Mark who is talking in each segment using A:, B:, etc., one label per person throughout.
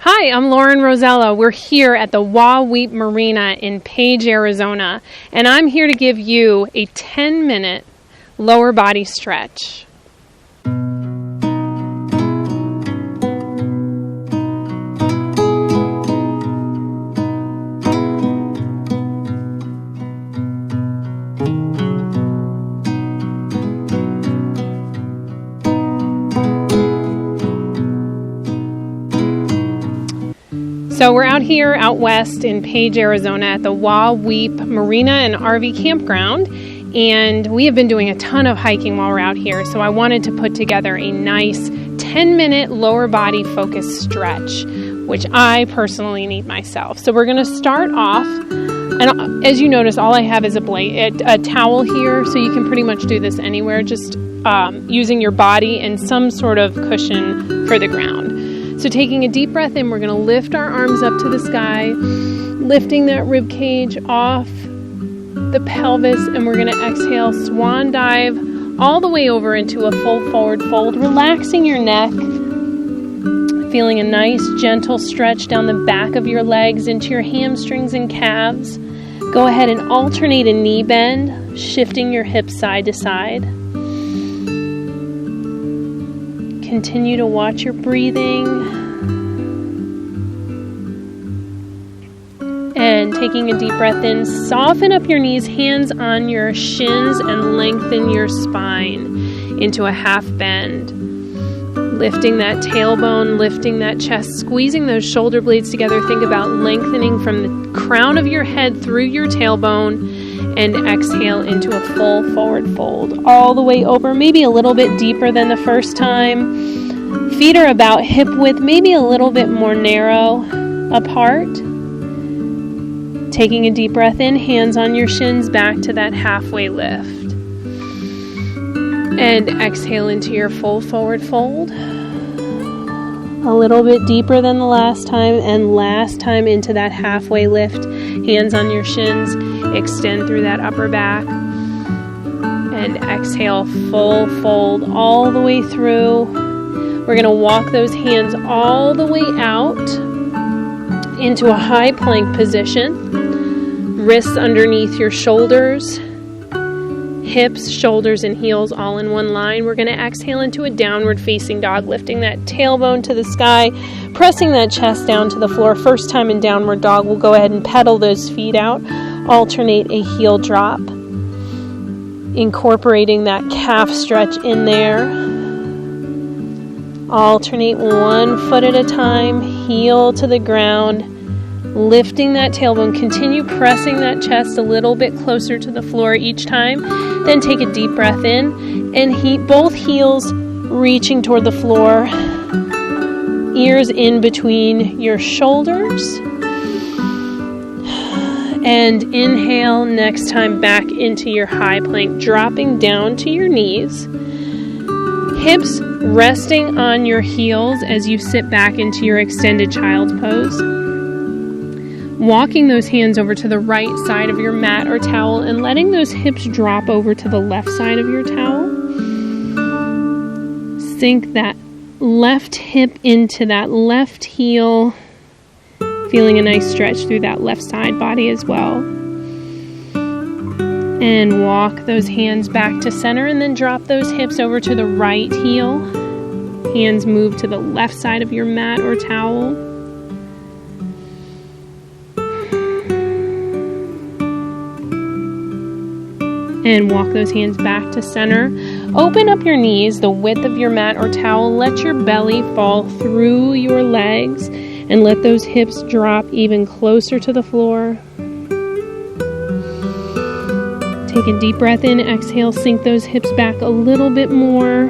A: Hi, I'm Lauren Rosella. We're here at the Wah-Weep Marina in Page, Arizona, and I'm here to give you a 10-minute lower body stretch. So we're out here out west in Page, Arizona at the Wah-Weep Marina and RV Campground, and we have been doing a ton of hiking while we're out here, so I wanted to put together a nice 10-minute lower body focused stretch, which I personally need myself. So we're going to start off, and as you notice, all I have is a towel here, so you can pretty much do this anywhere, just using your body and some sort of cushion for the ground. So taking a deep breath in, we're going to lift our arms up to the sky, lifting that rib cage off the pelvis, and we're going to exhale, swan dive all the way over into a full forward fold, relaxing your neck, feeling a nice gentle stretch down the back of your legs into your hamstrings and calves. Go ahead and alternate a knee bend, shifting your hips side to side. Continue to watch your breathing and taking a deep breath in, soften up your knees, hands on your shins, and lengthen your spine into a half bend. Lifting that tailbone, lifting that chest, squeezing those shoulder blades together. Think about lengthening from the crown of your head through your tailbone, and exhale into a full forward fold all the way over, maybe a little bit deeper than the first time. Feet are about hip width, maybe a little bit more narrow apart. Taking a deep breath in, hands on your shins, back to that halfway lift. And exhale into your full forward fold. A little bit deeper than the last time, and last time into that halfway lift. Hands on your shins, extend through that upper back, and exhale, full fold all the way through. We're going to walk those hands all the way out into a high plank position. Wrists underneath your shoulders, hips, shoulders, and heels all in one line. We're going to exhale into a downward facing dog, lifting that tailbone to the sky, pressing that chest down to the floor. First time in downward dog, we'll go ahead and pedal those feet out. Alternate a heel drop, incorporating that calf stretch in there. Alternate one foot at a time, heel to the ground, lifting that tailbone. Continue pressing that chest a little bit closer to the floor each time. Then take a deep breath in, and both heels reaching toward the floor, ears in between your shoulders. And inhale, next time back into your high plank, dropping down to your knees. Hips resting on your heels as you sit back into your extended child's pose. Walking those hands over to the right side of your mat or towel and letting those hips drop over to the left side of your towel. Sink that left hip into that left heel, feeling a nice stretch through that left side body as well. And walk those hands back to center, and then drop those hips over to the right heel. Hands move to the left side of your mat or towel. And walk those hands back to center. Open up your knees, the width of your mat or towel. Let your belly fall through your legs, and let those hips drop even closer to the floor. Take a deep breath in, exhale, sink those hips back a little bit more.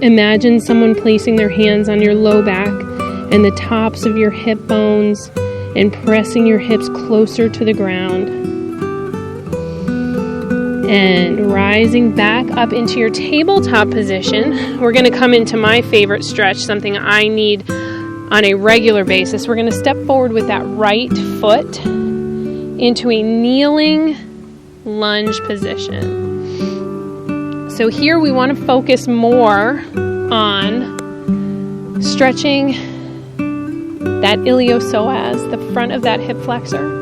A: Imagine someone placing their hands on your low back and the tops of your hip bones and pressing your hips closer to the ground. And rising back up into your tabletop position, we're going to come into my favorite stretch, something I need on a regular basis. We're going to step forward with that right foot into a kneeling lunge position. So here we want to focus more on stretching that iliopsoas, the front of that hip flexor.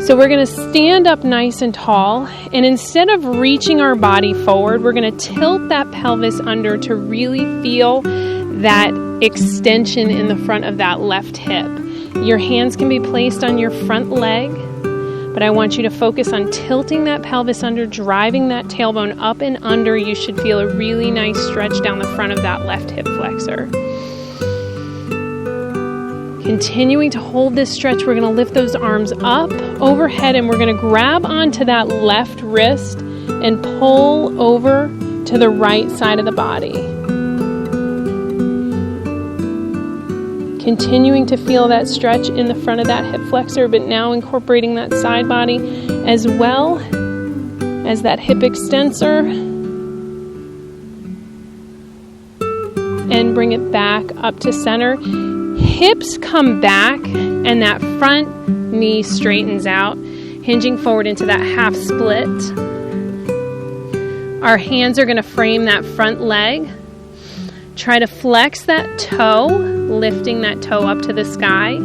A: So we're going to stand up nice and tall, and instead of reaching our body forward, we're going to tilt that pelvis under to really feel that extension in the front of that left hip. Your hands can be placed on your front leg, but I want you to focus on tilting that pelvis under, driving that tailbone up and under. You should feel a really nice stretch down the front of that left hip flexor. Continuing to hold this stretch, we're going to lift those arms up overhead, and we're going to grab onto that left wrist and pull over to the right side of the body. Continuing to feel that stretch in the front of that hip flexor, but now incorporating that side body as well as that hip extensor. And bring it back up to center. Hips come back and that front knee straightens out, hinging forward into that half split. Our hands are going to frame that front leg. Try to flex that toe, lifting that toe up to the sky,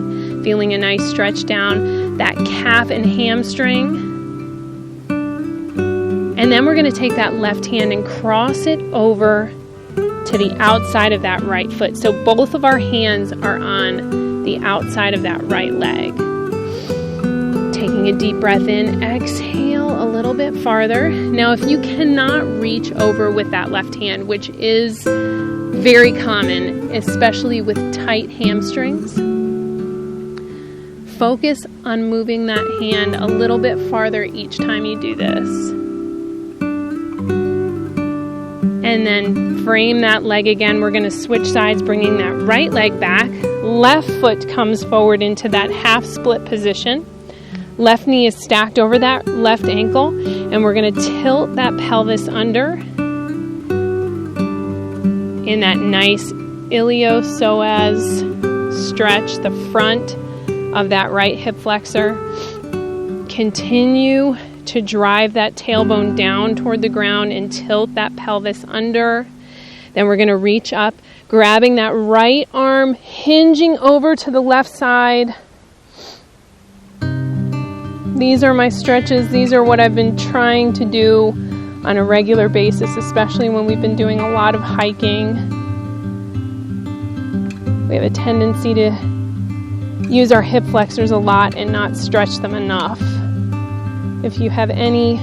A: feeling a nice stretch down that calf and hamstring. And then we're going to take that left hand and cross it over to the outside of that right foot. So both of our hands are on the outside of that right leg. Taking a deep breath in, exhale a little bit farther. Now, if you cannot reach over with that left hand, which is very common, especially with tight hamstrings, focus on moving that hand a little bit farther each time you do this. And then frame that leg again. We're going to switch sides, bringing that right leg back. Left foot comes forward into that half split position. Left knee is stacked over that left ankle, and we're going to tilt that pelvis under in that nice iliopsoas stretch, the front of that right hip flexor. Continue to drive that tailbone down toward the ground and tilt that pelvis under. Then we're going to reach up, grabbing that right arm, hinging over to the left side. These are my stretches. These are what I've been trying to do on a regular basis, especially when we've been doing a lot of hiking. We have a tendency to use our hip flexors a lot and not stretch them enough. If you have any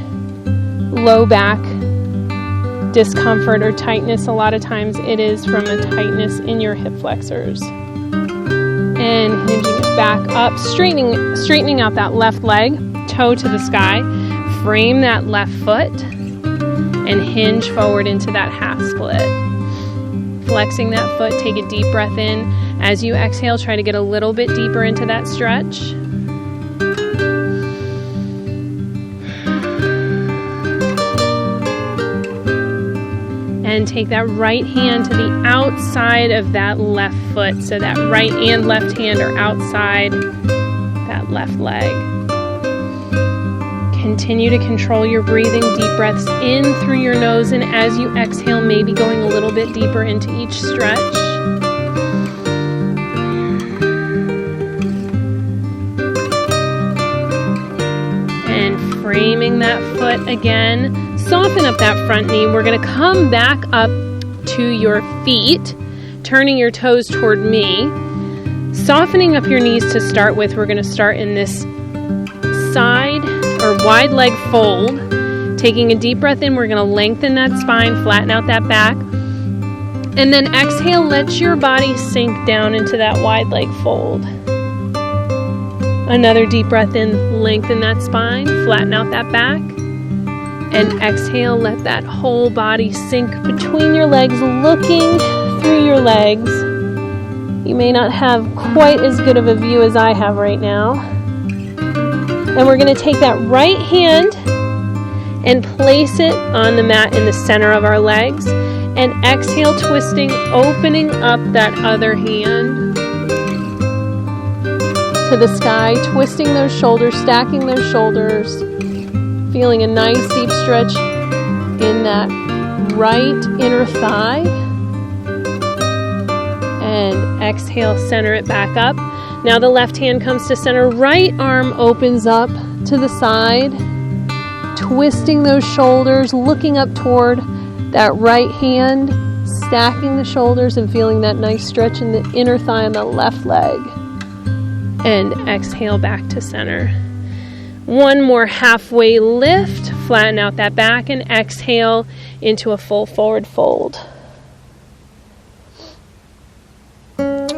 A: low back discomfort or tightness, a lot of times it is from a tightness in your hip flexors. And hinging it back up, straightening out that left leg, toe to the sky, frame that left foot, and hinge forward into that half split. Flexing that foot, take a deep breath in. As you exhale, try to get a little bit deeper into that stretch. And take that right hand to the outside of that left foot. So that right and left hand are outside that left leg. Continue to control your breathing. Deep breaths in through your nose, and as you exhale, maybe going a little bit deeper into each stretch. And framing that foot again. Soften up that front knee. We're going to come back up to your feet, turning your toes toward me. Softening up your knees to start with. We're going to start in this side or wide leg fold. Taking a deep breath in, we're going to lengthen that spine, flatten out that back. And then exhale, let your body sink down into that wide leg fold. Another deep breath in, lengthen that spine, flatten out that back. And exhale, let that whole body sink between your legs, looking through your legs. You may not have quite as good of a view as I have right now. And we're going to take that right hand and place it on the mat in the center of our legs. And exhale, twisting, opening up that other hand to the sky, twisting those shoulders, stacking those shoulders. Feeling a nice deep stretch in that right inner thigh. And exhale, center it back up. Now the left hand comes to center, right arm opens up to the side, twisting those shoulders, looking up toward that right hand, stacking the shoulders and feeling that nice stretch in the inner thigh on the left leg. And exhale back to center. One more halfway lift, flatten out that back and exhale into a full forward fold.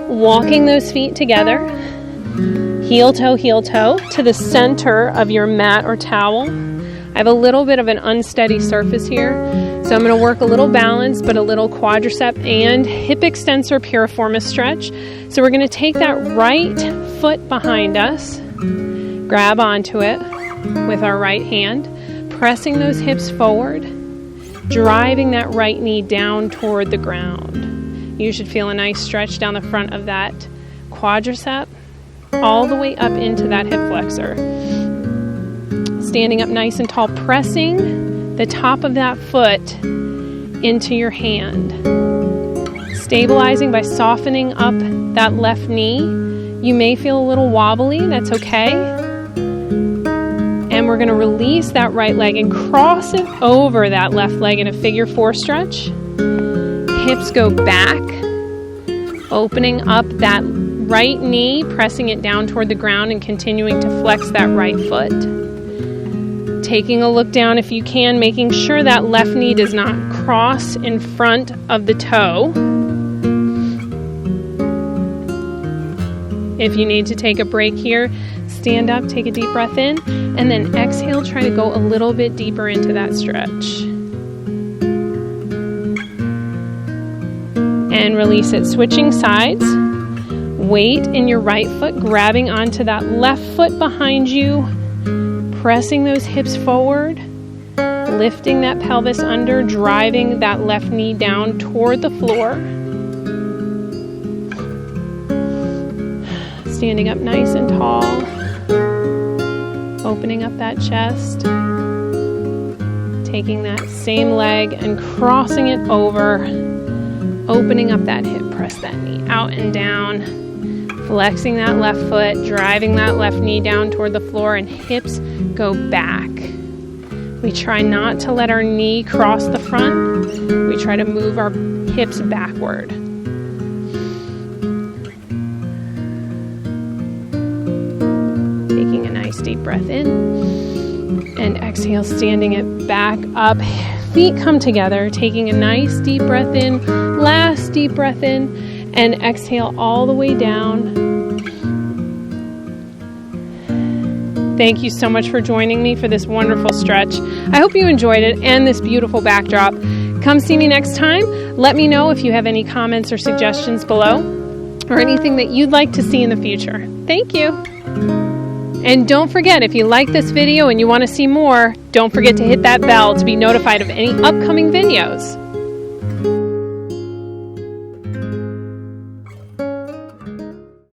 A: Walking those feet together, heel toe to the center of your mat or towel. I have a little bit of an unsteady surface here, so I'm going to work a little balance, but a little quadricep and hip extensor piriformis stretch. So we're going to take that right foot behind us, grab onto it with our right hand, pressing those hips forward, driving that right knee down toward the ground. You should feel a nice stretch down the front of that quadricep, all the way up into that hip flexor. Standing up nice and tall, pressing the top of that foot into your hand. Stabilizing by softening up that left knee. You may feel a little wobbly, that's okay. And we're going to release that right leg and cross it over that left leg in a figure 4 stretch. Hips go back, opening up that right knee, pressing it down toward the ground and continuing to flex that right foot. Taking a look down if you can, making sure that left knee does not cross in front of the toe. If you need to take a break here, stand up, take a deep breath in, and then exhale, try to go a little bit deeper into that stretch. And release it, switching sides. Weight in your right foot, grabbing onto that left foot behind you, pressing those hips forward, lifting that pelvis under, driving that left knee down toward the floor. Standing up nice and tall, opening up that chest, taking that same leg and crossing it over, opening up that hip, press that knee out and down, flexing that left foot, driving that left knee down toward the floor, and hips go back. We try not to let our knee cross the front. We try to move our hips backward. Taking a nice deep breath in, and exhale, standing it back up. Feet come together, taking a nice deep breath in, last deep breath in, and exhale all the way down. Thank you so much for joining me for this wonderful stretch. I hope you enjoyed it and this beautiful backdrop. Come see me next time. Let me know if you have any comments or suggestions below, or anything that you'd like to see in the future. Thank you. And don't forget, if you like this video and you want to see more, don't forget to hit that bell to be notified of any upcoming videos.